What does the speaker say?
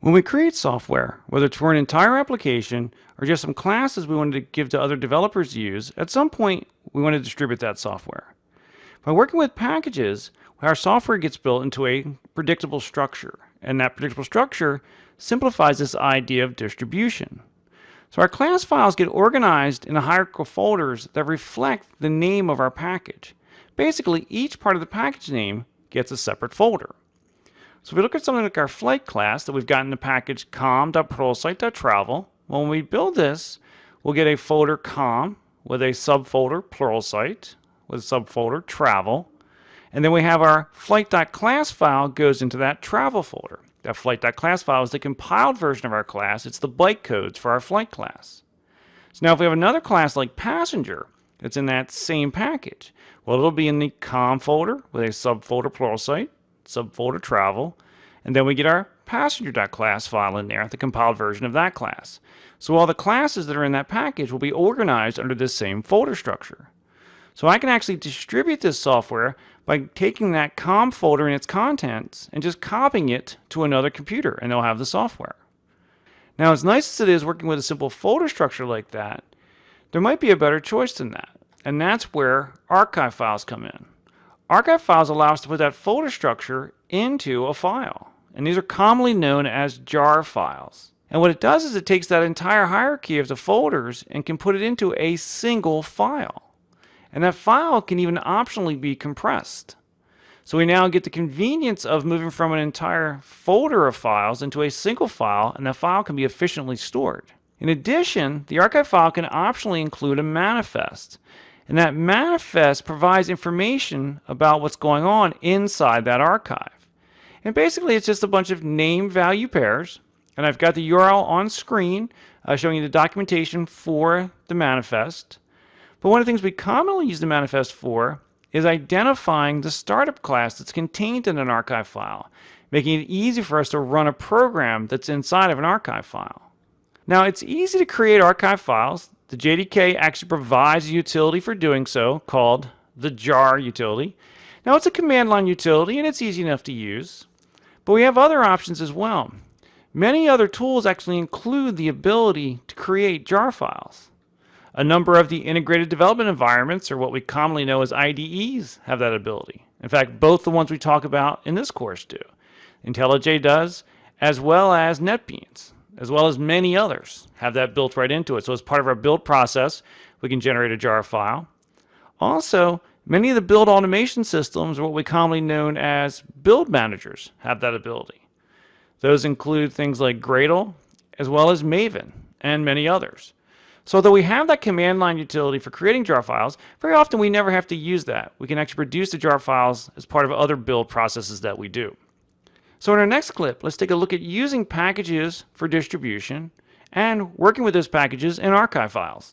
When we create software, whether it's for an entire application or just some classes we wanted to give to other developers to use, at some point we want to distribute that software. By working with packages, our software gets built into a predictable structure, and that predictable structure simplifies this idea of distribution. So our class files get organized in hierarchical folders that reflect the name of our package. Basically, each part of the package name gets a separate folder. So if we look at something like our flight class that we've got in the package com.pluralsight.travel, when we build this, we'll get a folder com with a subfolder pluralsight with a subfolder travel, and then we have our flight.class file goes into that travel folder. That flight.class file is the compiled version of our class. It's the bytecodes for our flight class. So now if we have another class like passenger that's in that same package, well, it'll be in the com folder with a subfolder pluralsight, subfolder travel, and then we get our passenger.class file in there, the compiled version of that class. So all the classes that are in that package will be organized under this same folder structure. So I can actually distribute this software by taking that com folder and its contents and just copying it to another computer, and they'll have the software. Now, as nice as it is working with a simple folder structure like that, there might be a better choice than that, and that's where archive files come in. Archive files allow us to put that folder structure into a file, and these are commonly known as jar files. And what it does is it takes that entire hierarchy of the folders and can put it into a single file. And that file can even optionally be compressed. So we now get the convenience of moving from an entire folder of files into a single file, and that file can be efficiently stored. In addition, the archive file can optionally include a manifest. And that manifest provides information about what's going on inside that archive. And basically, it's just a bunch of name value pairs. And I've got the URL on screen showing you the documentation for the manifest. But one of the things we commonly use the manifest for is identifying the startup class that's contained in an archive file, making it easy for us to run a program that's inside of an archive file. Now, it's easy to create archive files. The JDK actually provides a utility for doing so called the jar utility. Now, it's a command line utility and it's easy enough to use, but we have other options as well. Many other tools actually include the ability to create jar files. A number of the integrated development environments, or what we commonly know as IDEs, have that ability. In fact, both the ones we talk about in this course do. IntelliJ does, as well as NetBeans, as well as many others have that built right into it. So as part of our build process, we can generate a jar file. Also, many of the build automation systems, or what we commonly know as build managers, have that ability. Those include things like Gradle, as well as Maven, and many others. So though we have that command line utility for creating jar files, very often we never have to use that. We can actually produce the jar files as part of other build processes that we do. So in our next clip, let's take a look at using packages for distribution and working with those packages in archive files.